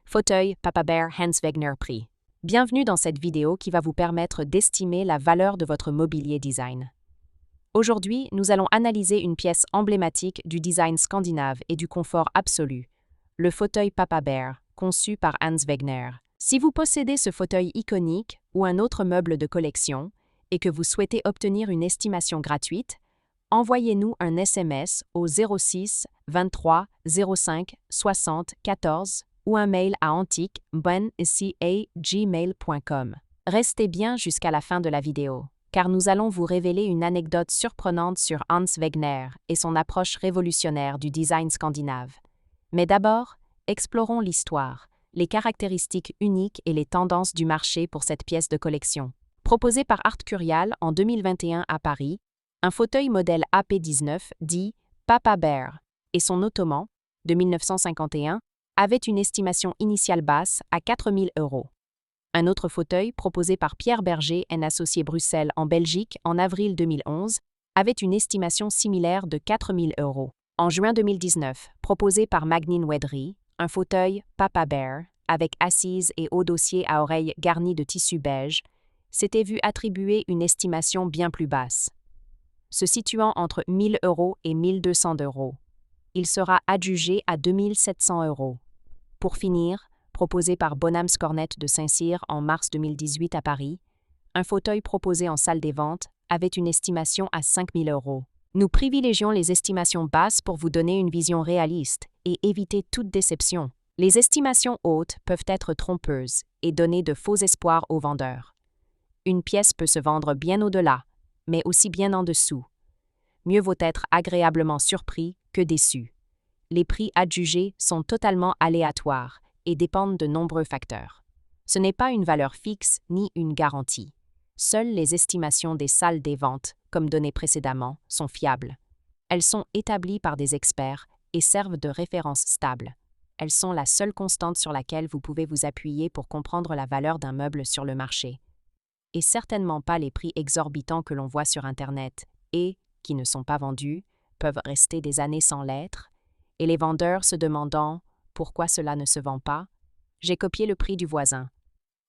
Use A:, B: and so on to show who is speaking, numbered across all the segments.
A: Fauteuil Papa Bear Hans Wegner Prix. Bienvenue dans cette vidéo qui va vous permettre d'estimer la valeur de votre mobilier design. Aujourd'hui, nous allons analyser une pièce emblématique du design scandinave et du confort absolu, le fauteuil Papa Bear, conçu par Hans Wegner. Si vous possédez ce fauteuil iconique ou un autre meuble de collection et que vous souhaitez obtenir une estimation gratuite, envoyez-nous un SMS au 06 23 05 60 14 ou un mail à antiqueben@gmail.com. Restez bien jusqu'à la fin de la vidéo, car nous allons vous révéler une anecdote surprenante sur Hans Wegner et son approche révolutionnaire du design scandinave. Mais d'abord, explorons l'histoire, les caractéristiques uniques et les tendances du marché pour cette pièce de collection. Proposé par Art Curial en 2021 à Paris, un fauteuil modèle AP19 dit Papa Bear et son ottoman, de 1951, avait une estimation initiale basse à 4 000 €. Un autre fauteuil, proposé par Pierre Berger & Associés Bruxelles en Belgique en avril 2011, avait une estimation similaire de 4 000 €. En juin 2019, proposé par Magnin Wedry, un fauteuil Papa Bear, avec assise et haut dossier à oreilles garni de tissu beige, s'était vu attribuer une estimation bien plus basse. Se situant entre 1 000 € et 1 200 €. Il sera adjugé à 2 700 €. Pour finir, proposé par Bonhams Cornet de Saint-Cyr en mars 2018 à Paris, un fauteuil proposé en salle des ventes avait une estimation à 5 000 €. Nous privilégions les estimations basses pour vous donner une vision réaliste et éviter toute déception. Les estimations hautes peuvent être trompeuses et donner de faux espoirs aux vendeurs. Une pièce peut se vendre bien au-delà, mais aussi bien en dessous. Mieux vaut être agréablement surpris que déçu. Les prix adjugés sont totalement aléatoires et dépendent de nombreux facteurs. Ce n'est pas une valeur fixe ni une garantie. Seules les estimations des salles des ventes, comme données précédemment, sont fiables. Elles sont établies par des experts et servent de référence stable. Elles sont la seule constante sur laquelle vous pouvez vous appuyer pour comprendre la valeur d'un meuble sur le marché. Et certainement pas les prix exorbitants que l'on voit sur Internet et, qui ne sont pas vendus, peuvent rester des années sans l'être, et les vendeurs se demandant pourquoi cela ne se vend pas. J'ai copié le prix du voisin.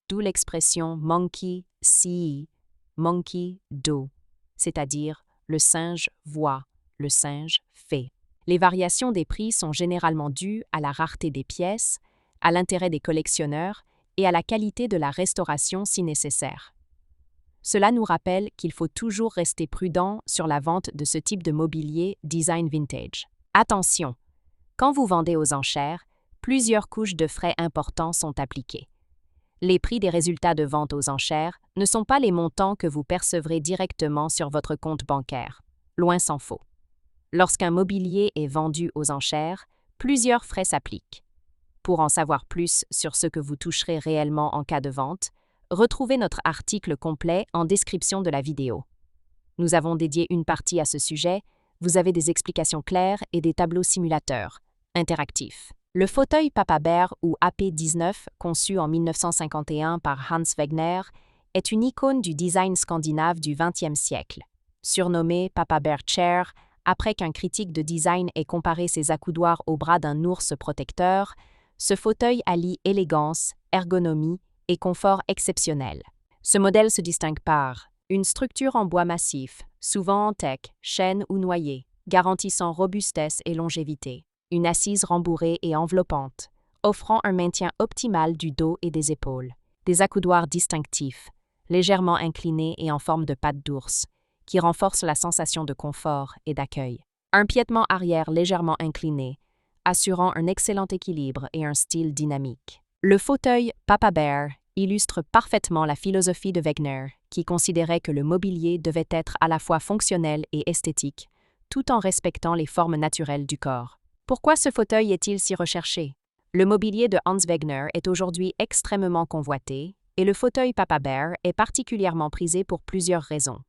A: D'où l'expression monkey see, monkey do, c'est-à-dire le singe voit, le singe fait. Les variations des prix sont généralement dues à la rareté des pièces, à l'intérêt des collectionneurs et à la qualité de la restauration si nécessaire. Cela nous rappelle qu'il faut toujours rester prudent sur la vente de ce type de mobilier design vintage. Attention! Quand vous vendez aux enchères, plusieurs couches de frais importants sont appliquées. Les prix des résultats de vente aux enchères ne sont pas les montants que vous percevrez directement sur votre compte bancaire. Loin s'en faut. Lorsqu'un mobilier est vendu aux enchères, plusieurs frais s'appliquent. Pour en savoir plus sur ce que vous toucherez réellement en cas de vente, retrouvez notre article complet en description de la vidéo. Nous avons dédié une partie à ce sujet. Vous avez des explications claires et des tableaux simulateurs interactifs. Le fauteuil Papa Bear ou AP19, conçu en 1951 par Hans Wegner, est une icône du design scandinave du XXe siècle. Surnommé Papa Bear Chair, après qu'un critique de design ait comparé ses accoudoirs au bras d'un ours protecteur, ce fauteuil allie élégance, ergonomie et confort exceptionnel. Ce modèle se distingue par une structure en bois massif, souvent en teck, chêne ou noyer, garantissant robustesse et longévité. Une assise rembourrée et enveloppante, offrant un maintien optimal du dos et des épaules. Des accoudoirs distinctifs, légèrement inclinés et en forme de patte d'ours, qui renforcent la sensation de confort et d'accueil. Un piétement arrière légèrement incliné, assurant un excellent équilibre et un style dynamique. Le fauteuil Papa Bear illustre parfaitement la philosophie de Wegner, qui considérait que le mobilier devait être à la fois fonctionnel et esthétique, tout en respectant les formes naturelles du corps. Pourquoi ce fauteuil est-il si recherché? Le mobilier de Hans Wegner est aujourd'hui extrêmement convoité, et le fauteuil Papa Bear est particulièrement prisé pour plusieurs raisons.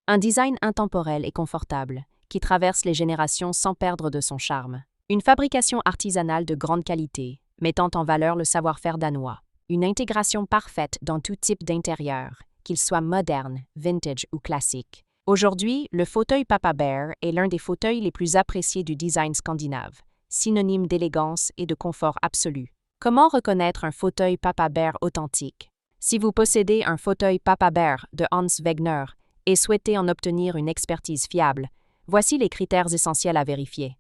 A: Un design intemporel et confortable, qui traverse les générations sans perdre de son charme. Une fabrication artisanale de grande qualité, mettant en valeur le savoir-faire danois. Une intégration parfaite dans tout type d'intérieur, qu'il soit moderne, vintage ou classique. Aujourd'hui, le fauteuil Papa Bear est l'un des fauteuils les plus appréciés du design scandinave, synonyme d'élégance et de confort absolu. Comment reconnaître un fauteuil Papa Bear authentique? Si vous possédez un fauteuil Papa Bear de Hans Wegner et souhaitez en obtenir une expertise fiable, voici les critères essentiels à vérifier.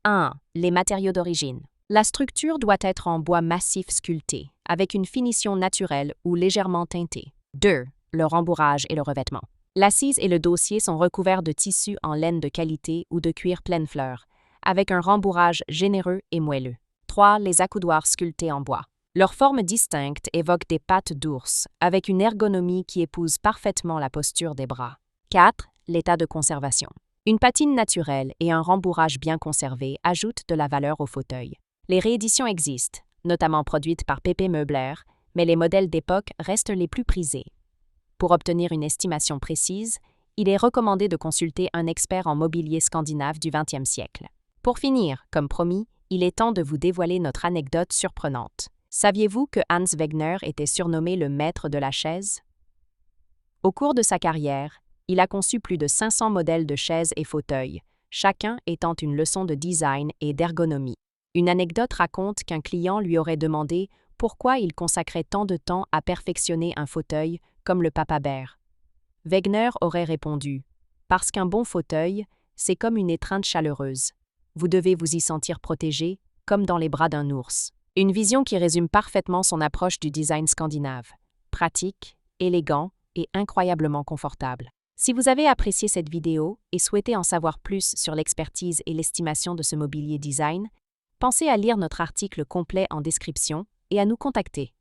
A: 1. Les matériaux d'origine. La structure doit être en bois massif sculpté, avec une finition naturelle ou légèrement teintée. 2. Le rembourrage et le revêtement. L'assise et le dossier sont recouverts de tissu en laine de qualité ou de cuir pleine fleur, avec un rembourrage généreux et moelleux. 3. Les accoudoirs sculptés en bois. Leur forme distincte évoque des pattes d'ours, avec une ergonomie qui épouse parfaitement la posture des bras. 4. L'état de conservation. Une patine naturelle et un rembourrage bien conservé ajoutent de la valeur au fauteuil. Les rééditions existent, notamment produites par PP Meubler, mais les modèles d'époque restent les plus prisés. Pour obtenir une estimation précise, il est recommandé de consulter un expert en mobilier scandinave du XXe siècle. Pour finir, comme promis, il est temps de vous dévoiler notre anecdote surprenante. Saviez-vous que Hans Wegner était surnommé le maître de la chaise? Au cours de sa carrière, il a conçu plus de 500 modèles de chaises et fauteuils, chacun étant une leçon de design et d'ergonomie. Une anecdote raconte qu'un client lui aurait demandé pourquoi il consacrait tant de temps à perfectionner un fauteuil comme le Papa Bear. Wegner aurait répondu « Parce qu'un bon fauteuil, c'est comme une étreinte chaleureuse. Vous devez vous y sentir protégé, comme dans les bras d'un ours. » Une vision qui résume parfaitement son approche du design scandinave. Pratique, élégant et incroyablement confortable. Si vous avez apprécié cette vidéo et souhaitez en savoir plus sur l'expertise et l'estimation de ce mobilier design, pensez à lire notre article complet en description et à nous contacter.